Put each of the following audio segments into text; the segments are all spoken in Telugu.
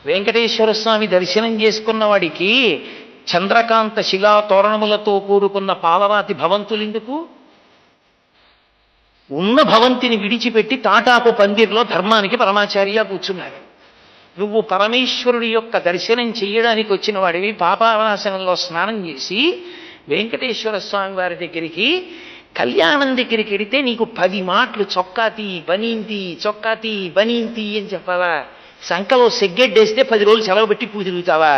వెంకటేశ్వర స్వామి దర్శనం చేసుకున్న వాడికి చంద్రకాంత శిలా తోరణములతో కూడుకున్న పాలరాతి భవంతులెందుకు? ఉన్న భవంతిని విడిచిపెట్టి తాటాకు పందిర్లో ధర్మానికి పరమాచార్య కూర్చున్నాడు. నువ్వు పరమేశ్వరుడి యొక్క దర్శనం చేయడానికి వచ్చిన వాడివి పాపావనాశనంలో స్నానం చేసి వెంకటేశ్వర స్వామి వారి దగ్గరికి కళ్యాణం దగ్గరికి వెడితే నీకు 10 మాటలు చొక్కాతి బనీంతి చొక్కాతి బనీంతి అని చెప్పావా? సంకలో సెగ్గెడ్డేస్తే 10 రోజులు సెలవు పెట్టి పూజ తిరుగుతావా?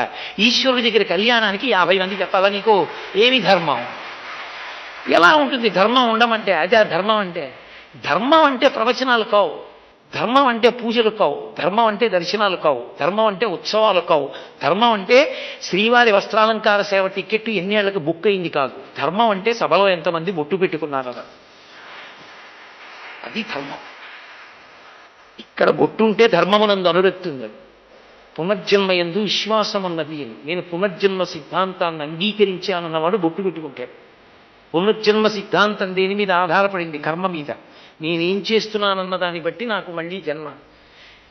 ఈశ్వరుడి దగ్గర కళ్యాణానికి 50 మంది చెప్పాలా నీకు? ఏమి ధర్మం? ఎలా ఉంటుంది ధర్మం ఉండమంటే? అదే ధర్మం అంటే. ధర్మం అంటే ప్రవచనాలు కావు, ధర్మం అంటే పూజలు కావు, ధర్మం అంటే దర్శనాలు కావు, ధర్మం అంటే ఉత్సవాలు కావు, ధర్మం అంటే శ్రీవారి వస్త్రాలంకార సేవ టికెట్ ఎన్నేళ్లకు బుక్ అయింది కాదు. ధర్మం అంటే సభలో ఎంతమంది బొట్టు పెట్టుకున్నారు, అది ధర్మం. ఇక్కడ బొట్టుంటే ధర్మమునందు అనురక్తుంది. పునర్జన్మ యందు విశ్వాసం అన్నది అని. నేను పునర్జన్మ సిద్ధాంతాన్ని అంగీకరించానన్నవాడు బొట్టు పెట్టుకుంటాడు. పునర్జన్మ సిద్ధాంతం దేని మీద ఆధారపడింది? కర్మ మీద. నేనేం చేస్తున్నానన్న దాన్ని బట్టి నాకు మళ్ళీ జన్మ.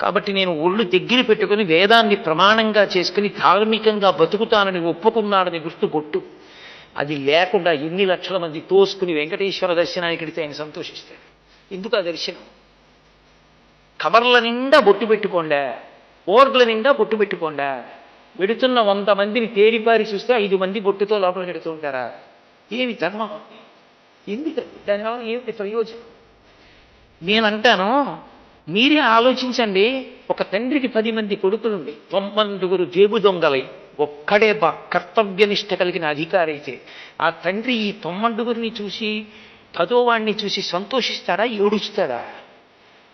కాబట్టి నేను ఒళ్ళు దగ్గర పెట్టుకుని వేదాన్ని ప్రమాణంగా చేసుకుని ధార్మికంగా బతుకుతానని ఒప్పుకున్నాడని గుర్తు బొట్టు. అది లేకుండా ఎన్ని లక్షల మంది తోసుకుని వెంకటేశ్వర దర్శనానికి వెళితే ఆయన సంతోషిస్తాడు. ఎందుకు ఆ దర్శనం? కవర్ల నిండా బొట్టు పెట్టుకోండా, ఓర్ల నిండా బొట్టు పెట్టుకోండా. వెడుతున్న 100 మందిని తేరిపారి చూస్తే 5 మంది బొట్టుతో లోపల పెడుతూ ఉంటారా? ఏమి ధర్మం? ఎందుకు దానివల్ల ఏమిటి ప్రయోజనం? నేనంటాను, మీరే ఆలోచించండి. ఒక తండ్రికి 10 మంది కొడుకులుండి 9 జేబు దొంగలై ఒక్కడే కర్తవ్యనిష్ట కలిగిన అధికారి అయితే ఆ తండ్రి ఈ 9 చూసి 10వ వాడిని చూసి సంతోషిస్తాడా, ఏడుస్తాడా?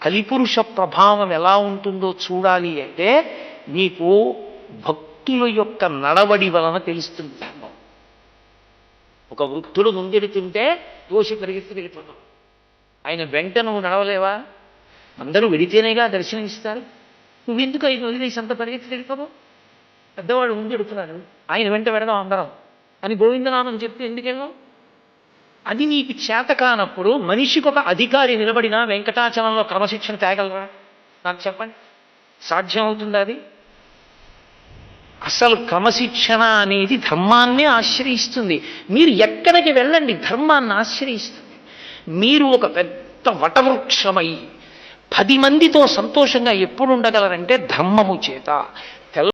కలిపురుష ప్రభావం ఎలా ఉంటుందో చూడాలి అంటే నీకు భక్తుల యొక్క నడవడి వలన తెలుస్తుంది ధర్మం. ఒక వృద్ధుడు ముందెడుతుంటే దోషి పరిగెత్తి వెళ్ళిపోతాం. ఆయన వెంట నువ్వు నడవలేవా? అందరూ వెడితేనేగా దర్శనం ఇస్తారు. నువ్వెందుకు ఆయన వదిలేసి అంత పరిగెత్తి వెళ్ళిపోవు? పెద్దవాడు ముందెడుతున్నాడు, ఆయన వెంట వెడదాం అందరం అని గోవిందనామం చెప్తే ఎందుకేమో? అది నీకు చేత కానప్పుడు మనిషికి ఒక అధికారి నిలబడినా వెంకటాచలంలో క్రమశిక్షణ తేగలరా? నాకు చెప్పండి, సాధ్యం అవుతుందా అది? అసలు క్రమశిక్షణ అనేది ధర్మాన్నే ఆశ్రయిస్తుంది. మీరు ఎక్కడికి వెళ్ళండి ధర్మాన్ని ఆశ్రయిస్తుంది. మీరు ఒక పెద్ద వటవృక్షమై 10 మందితో సంతోషంగా ఎప్పుడు ఉండగలరంటే ధర్మము చేత.